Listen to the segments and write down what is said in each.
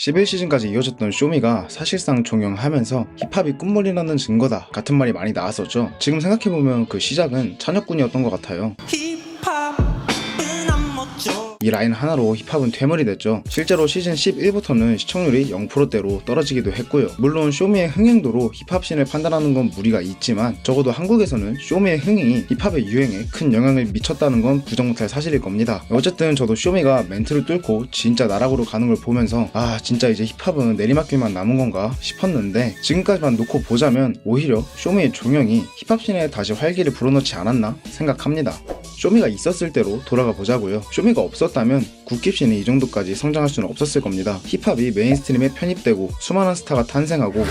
11시즌까지 이어졌던 쇼미가 사실상 종영하면서 힙합이 꿈물이라는 증거다 같은 말이 많이 나왔었죠. 지금 생각해보면 그 시작은 찬혁군이었던 것 같아요. 이 라인 하나로 힙합은 퇴물이 됐죠. 실제로 시즌 11부터는 시청률이 0%대로 떨어지기도 했고요. 물론 쇼미의 흥행도로 힙합씬을 판단하는 건 무리가 있지만 적어도 한국에서는 쇼미의 흥행이 힙합의 유행에 큰 영향을 미쳤다는 건 부정 못할 사실일 겁니다. 어쨌든 저도 쇼미가 멘트를 뚫고 진짜 나락으로 가는 걸 보면서 아 진짜 이제 힙합은 내리막길만 남은 건가 싶었는데 지금까지만 놓고 보자면 오히려 쇼미의 종영이 힙합씬에 다시 활기를 불어넣지 않았나 생각합니다. 쇼미가 있었을 때로 돌아가 보자고요. 쇼미가 없었다면 국힙씬이 이 정도까지 성장할 수는 없었을 겁니다. 힙합이 메인스트림에 편입되고 수많은 스타가 탄생하고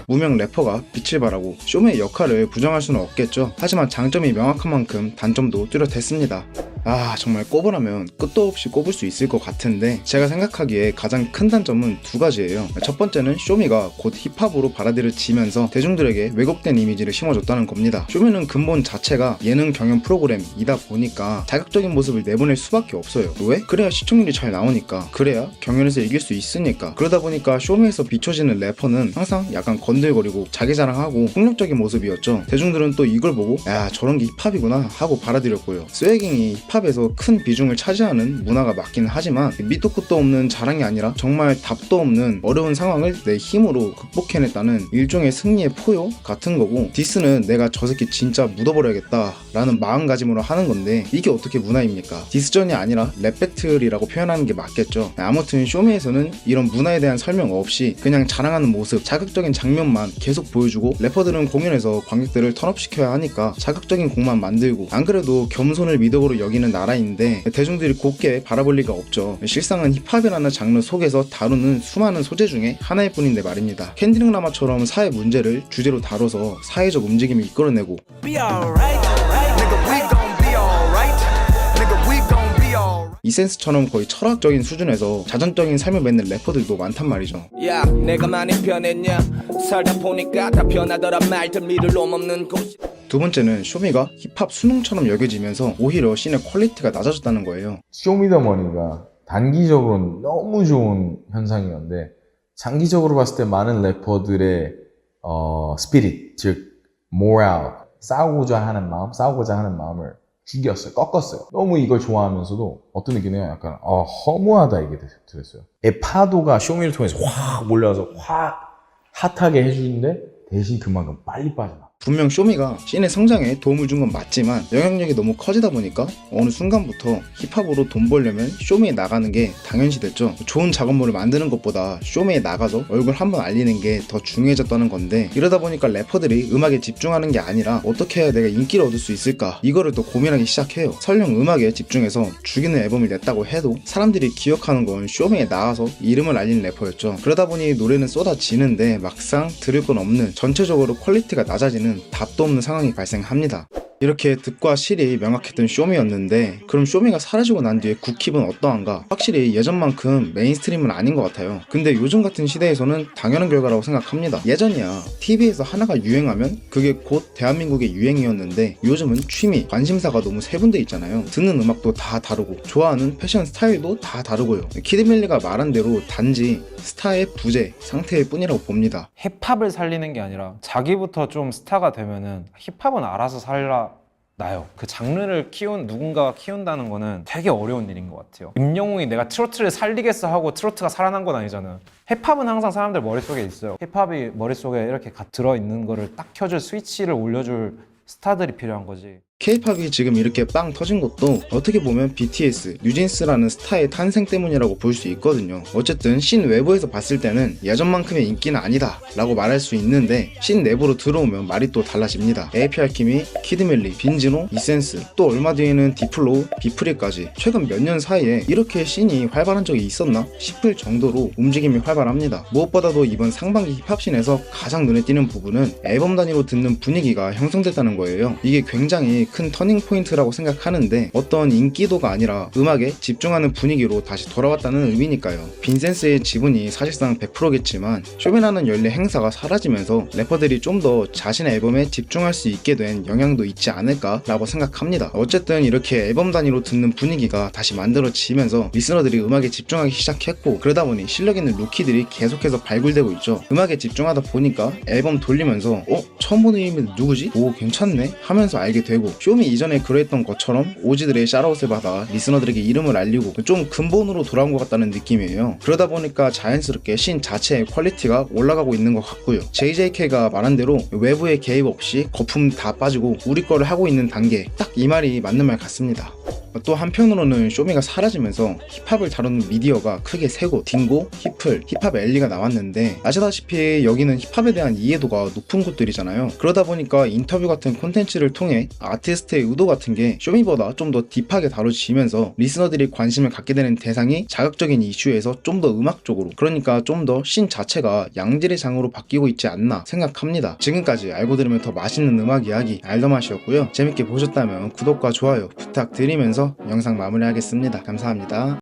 무명 래퍼가 빛을 발하고 쇼미의 역할을 부정할 수는 없겠죠. 하지만 장점이 명확한 만큼 단점도 뚜렷했습니다. 아 정말 꼽으라면 끝도 없이 꼽을 수 있을 것 같은데 제가 생각하기에 가장 큰 단점은 두 가지예요. 첫 번째는 쇼미가 곧 힙합으로 받아들여지면서 대중들에게 왜곡된 이미지를 심어줬다는 겁니다. 쇼미는 근본 자체가 예능 경연 프로그램이다 보니까 자극적인 모습을 내보낼 수밖에 없어요. 왜? 그래야 시청률이 잘 나오니까, 그래야 경연에서 이길 수 있으니까. 그러다 보니까 쇼미에서 비춰지는 래퍼는 항상 약간 건들거리고 자기 자랑하고 폭력적인 모습이었죠. 대중들은 또 이걸 보고 야 저런 게 힙합이구나 하고 받아들였고요. 스웨깅이 힙합에서 큰 비중을 차지하는 문화가 맞긴 하지만 밑도 끝도 없는 자랑이 아니라 정말 답도 없는 어려운 상황을 내 힘으로 극복해냈다는 일종의 승리의 포효 같은 거고, 디스는 내가 저 새끼 진짜 묻어버려야겠다 라는 마음가짐으로 하는 건데 이게 어떻게 문화입니까? 디스전이 아니라 랩 배틀이라고 표현하는 게 맞겠죠. 아무튼 쇼미에서는 이런 문화에 대한 설명 없이 그냥 자랑하는 모습, 자극적인 장면만 계속 보여주고 래퍼들은 공연에서 관객들을 턴업시켜야 하니까 자극적인 곡만 만들고, 안 그래도 겸손을 미덕으로 여기는 나라인데 대중들이 곱게 바라볼 리가 없죠. 실상은 힙합이라는 장르 속에서 다루는 수많은 소재 중에 하나일 뿐인데 말입니다. 켄드릭 라마처럼 사회 문제를 주제로 다뤄서 사회적 움직임을 이끌어내고 이센스처럼 거의 철학적인 수준에서 자전적인 삶을 맺는 래퍼들도 많단 말이죠. 야, 내가 많이 변했냐? 살다 보니까 다 변하더라. 말들 믿을 놈 없는 곳. 두 번째는 쇼미가 힙합 수능처럼 여겨지면서 오히려 씬의 퀄리티가 낮아졌다는 거예요. 쇼미더머니가 단기적으로는 너무 좋은 현상이었는데 장기적으로 봤을 때 많은 래퍼들의 스피릿, 즉 모랄, 싸우고자 하는 마음을 죽였어요. 꺾었어요. 너무 이걸 좋아하면서도 어떤 느낌이에요? 약간 허무하다 이게 들었어요. 파도가 쇼미를 통해서 확 몰려와서 확 핫하게 해주는데 대신 그만큼 빨리 빠져나. 분명 쇼미가 씬의 성장에 도움을 준 건 맞지만 영향력이 너무 커지다 보니까 어느 순간부터 힙합으로 돈 벌려면 쇼미에 나가는 게 당연시 됐죠. 좋은 작업물을 만드는 것보다 쇼미에 나가서 얼굴 한번 알리는 게 더 중요해졌다는 건데, 이러다 보니까 래퍼들이 음악에 집중하는 게 아니라 어떻게 해야 내가 인기를 얻을 수 있을까 이거를 또 고민하기 시작해요. 설령 음악에 집중해서 죽이는 앨범을 냈다고 해도 사람들이 기억하는 건 쇼미에 나와서 이름을 알리는 래퍼였죠. 그러다 보니 노래는 쏟아지는데 막상 들을 건 없는, 전체적으로 퀄리티가 낮아지는 답도 없는 상황이 발생합니다. 이렇게 득과 실이 명확했던 쇼미였는데 그럼 쇼미가 사라지고 난 뒤에 국힙은 어떠한가? 확실히 예전만큼 메인스트림은 아닌 것 같아요. 근데 요즘 같은 시대에서는 당연한 결과라고 생각합니다. 예전이야 TV에서 하나가 유행하면 그게 곧 대한민국의 유행이었는데 요즘은 취미, 관심사가 너무 세분돼 있잖아요. 듣는 음악도 다 다르고 좋아하는 패션 스타일도 다 다르고요. 키드밀리가 말한 대로 단지 스타의 부재 상태일 뿐이라고 봅니다. 힙합을 살리는 게 아니라 자기부터 좀 스타가 되면은 힙합은 알아서 나요. 그 장르를 누군가가 키운다는 거는 되게 어려운 일인 것 같아요. 임영웅이 내가 트로트를 살리겠어 하고 트로트가 살아난 건 아니잖아요. 힙합은 항상 사람들 머릿속에 있어요. 힙합이 머릿속에 이렇게 들어있는 거를 딱 켜줄 스위치를 올려줄 스타들이 필요한 거지. K-팝이 지금 이렇게 빵 터진 것도 어떻게 보면 BTS, 뉴진스라는 스타의 탄생 때문이라고 볼 수 있거든요. 어쨌든 씬 외부에서 봤을 때는 예전만큼의 인기는 아니다 라고 말할 수 있는데 씬 내부로 들어오면 말이 또 달라집니다. APR킴이, 키드밀리, 빈지노, 이센스, 또 얼마 뒤에는 디플로우, 비프리까지 최근 몇 년 사이에 이렇게 씬이 활발한 적이 있었나 싶을 정도로 움직임이 활발합니다. 무엇보다도 이번 상반기 힙합씬에서 가장 눈에 띄는 부분은 앨범 단위로 듣는 분위기가 형성됐다는 거예요. 이게 굉장히 큰 터닝 포인트라고 생각하는데 어떤 인기도가 아니라 음악에 집중하는 분위기로 다시 돌아왔다는 의미니까요. 빈센스의 지분이 사실상 100%겠지만 쇼맨하는 연례 행사가 사라지면서 래퍼들이 좀 더 자신의 앨범에 집중할 수 있게 된 영향도 있지 않을까라고 생각합니다. 어쨌든 이렇게 앨범 단위로 듣는 분위기가 다시 만들어지면서 리스너들이 음악에 집중하기 시작했고, 그러다 보니 실력 있는 루키들이 계속해서 발굴되고 있죠. 음악에 집중하다 보니까 앨범 돌리면서 처음 보는 이름이 누구지? 오 괜찮네? 하면서 알게 되고, 쇼미 이전에 그랬던 것처럼 오지들의 샤라웃을 받아 리스너들에게 이름을 알리고 좀 근본으로 돌아온 것 같다는 느낌이에요. 그러다 보니까 자연스럽게 신 자체의 퀄리티가 올라가고 있는 것 같고요. JJK가 말한 대로 외부의 개입 없이 거품 다 빠지고 우리 거를 하고 있는 단계, 딱 이 말이 맞는 말 같습니다. 또 한편으로는 쇼미가 사라지면서 힙합을 다루는 미디어가 크게 세 곳, 딩고, 히플, 힙합 엘리가 나왔는데, 아시다시피 여기는 힙합에 대한 이해도가 높은 곳들이잖아요. 그러다 보니까 인터뷰 같은 콘텐츠를 통해 아티스트의 의도 같은 게 쇼미보다 좀 더 딥하게 다뤄지면서 리스너들이 관심을 갖게 되는 대상이 자극적인 이슈에서 좀 더 음악 쪽으로, 그러니까 좀 더 신 자체가 양질의 장으로 바뀌고 있지 않나 생각합니다. 지금까지 알고 들으면 더 맛있는 음악 이야기 알더맛이었고요. 재밌게 보셨다면 구독과 좋아요 부탁드리면서 영상 마무리하겠습니다. 감사합니다.